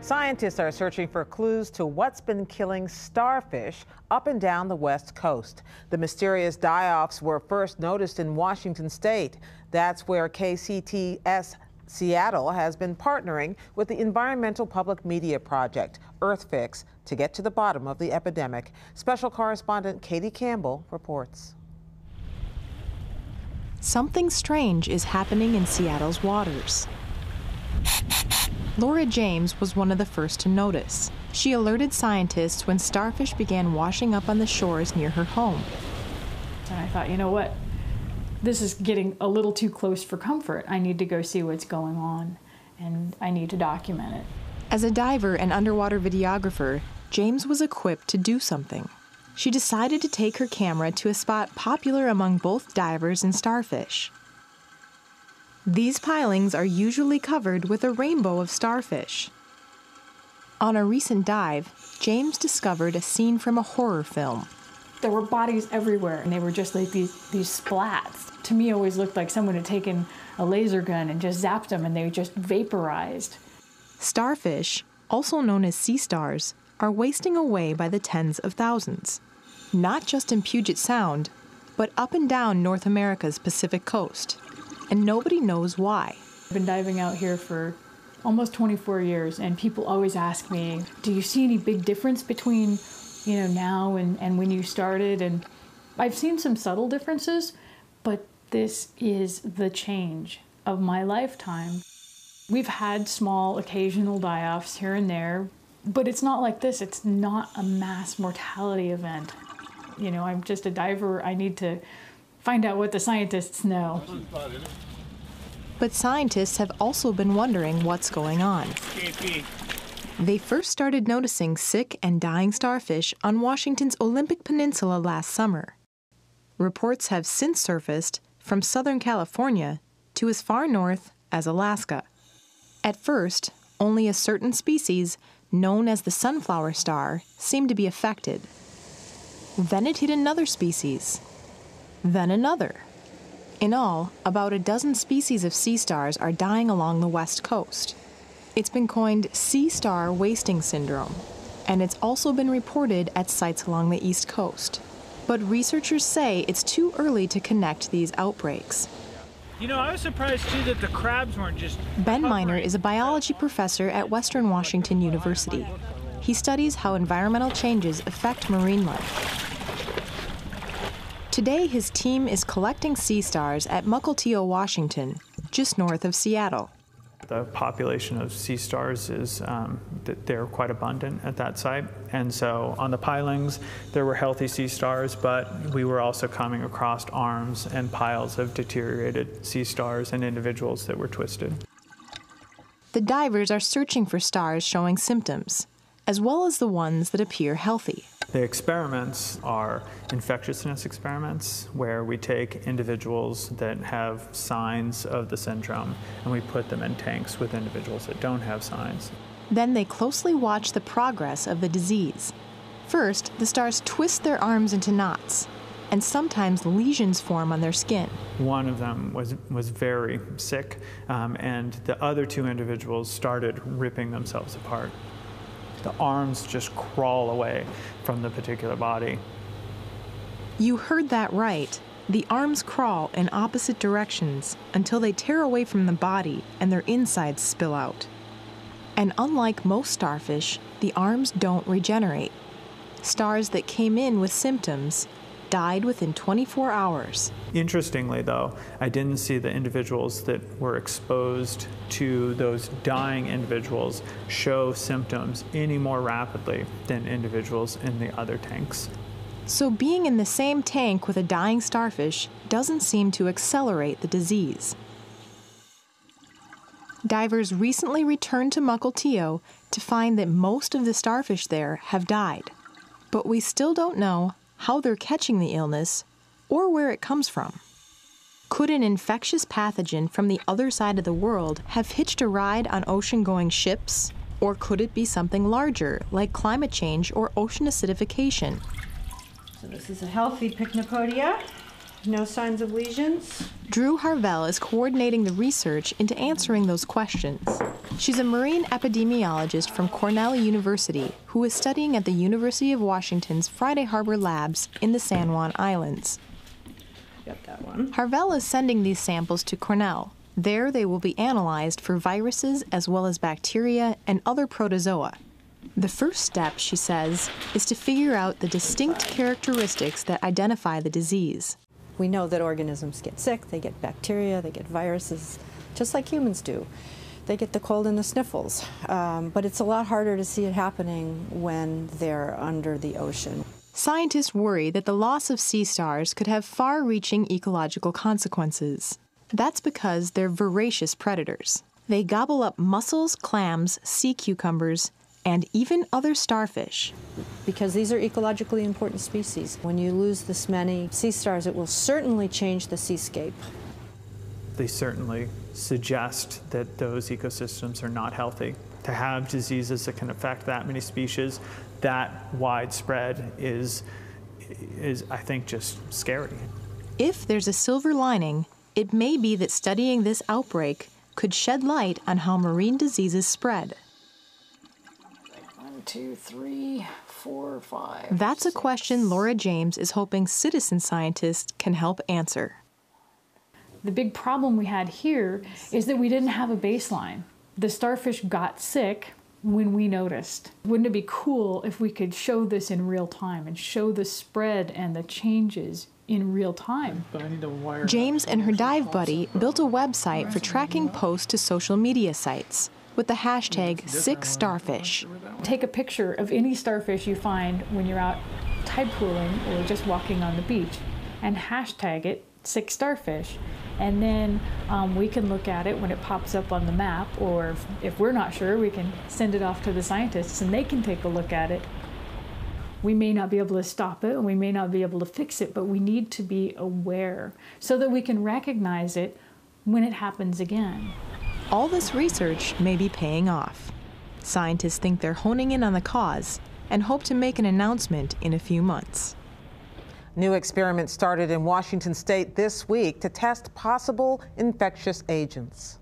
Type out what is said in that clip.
Scientists are searching for clues to what's been killing starfish up and down the West Coast. The mysterious die-offs were first noticed in Washington state. That's where KCTS Seattle has been partnering with the environmental public media project, EarthFix, to get to the bottom of the epidemic. Special correspondent Katie Campbell reports. Something strange is happening in Seattle's waters. Laura James was one of the first to notice. She alerted scientists when starfish began washing up on the shores near her home. And I thought, you know what? This is getting a little too close for comfort. I need to go see what's going on, and I need to document it. As a diver and underwater videographer, James was equipped to do something. She decided to take her camera to a spot popular among both divers and starfish. These pilings are usually covered with a rainbow of starfish. On a recent dive, James discovered a scene from a horror film. There were bodies everywhere, and they were just like these splats. To me, it always looked like someone had taken a laser gun and just zapped them, and they just vaporized. Starfish, also known as sea stars, are wasting away by the tens of thousands. Not just in Puget Sound, but up and down North America's Pacific coast. And nobody knows why. I've been diving out here for almost 24 years, and people always ask me, do you see any big difference between, now and when you started? And I've seen some subtle differences, but this is the change of my lifetime. We've had small occasional die-offs here and there, but it's not like this. It's not a mass mortality event. I'm just a diver. I need to find out what the scientists know. But scientists have also been wondering what's going on. They first started noticing sick and dying starfish on Washington's Olympic Peninsula last summer. Reports have since surfaced from Southern California to as far north as Alaska. At first, only a certain species, known as the sunflower star, seemed to be affected. Then it hit another species, then another. In all, about a dozen species of sea stars are dying along the West Coast. It's been coined sea star wasting syndrome, and it's also been reported at sites along the East Coast. But researchers say it's too early to connect these outbreaks. I was surprised too that the crabs weren't just... Ben Miner is a biology professor at Western Washington University. He studies how environmental changes affect marine life. Today, his team is collecting sea stars at Mukilteo, Washington, just north of Seattle. The population of sea stars is they're quite abundant at that site, and so on the pilings there were healthy sea stars, but we were also coming across arms and piles of deteriorated sea stars and individuals that were twisted. The divers are searching for stars showing symptoms, as well as the ones that appear healthy. The experiments are infectiousness experiments where we take individuals that have signs of the syndrome and we put them in tanks with individuals that don't have signs. Then they closely watch the progress of the disease. First, the stars twist their arms into knots, and sometimes lesions form on their skin. One of them was very sick, and the other two individuals started ripping themselves apart. The arms just crawl away from the particular body. You heard that right. The arms crawl in opposite directions until they tear away from the body and their insides spill out. And unlike most starfish, the arms don't regenerate. Stars that came in with symptoms died within 24 hours. Interestingly, though, I didn't see the individuals that were exposed to those dying individuals show symptoms any more rapidly than individuals in the other tanks. So being in the same tank with a dying starfish doesn't seem to accelerate the disease. Divers recently returned to Mukilteo to find that most of the starfish there have died. But we still don't know how they're catching the illness or where it comes from. Could an infectious pathogen from the other side of the world have hitched a ride on ocean-going ships? Or could it be something larger, like climate change or ocean acidification? So this is a healthy Pycnopodia. No signs of lesions. Drew Harvell is coordinating the research into answering those questions. She's a marine epidemiologist from Cornell University who is studying at the University of Washington's Friday Harbor Labs in the San Juan Islands. Got that one. Harvell is sending these samples to Cornell. There they will be analyzed for viruses as well as bacteria and other protozoa. The first step, she says, is to figure out the distinct characteristics that identify the disease. We know that organisms get sick, they get bacteria, they get viruses, just like humans do. They get the cold and the sniffles, but it's a lot harder to see it happening when they're under the ocean. Scientists worry that the loss of sea stars could have far-reaching ecological consequences. That's because they're voracious predators. They gobble up mussels, clams, sea cucumbers, and even other starfish. Because these are ecologically important species. When you lose this many sea stars, it will certainly change the seascape. They certainly suggest that those ecosystems are not healthy. To have diseases that can affect that many species, that widespread is I think, just scary. If there's a silver lining, it may be that studying this outbreak could shed light on how marine diseases spread. 1, 2, 3, 4, 5. That's a question Laura James is hoping citizen scientists can help answer. The big problem we had here is that we didn't have a baseline. The starfish got sick when we noticed. Wouldn't it be cool if we could show this in real time and show the spread and the changes in real time? James and her dive buddy built a website for tracking posts to social media sites with the hashtag #SickStarfish. Take a picture of any starfish you find when you're out tide pooling or just walking on the beach and hashtag it #SickStarfish. And then we can look at it when it pops up on the map, or if we're not sure, we can send it off to the scientists and they can take a look at it. We may not be able to stop it and we may not be able to fix it, but we need to be aware so that we can recognize it when it happens again. All this research may be paying off. Scientists think they're honing in on the cause and hope to make an announcement in a few months. New experiments started in Washington state this week to test possible infectious agents.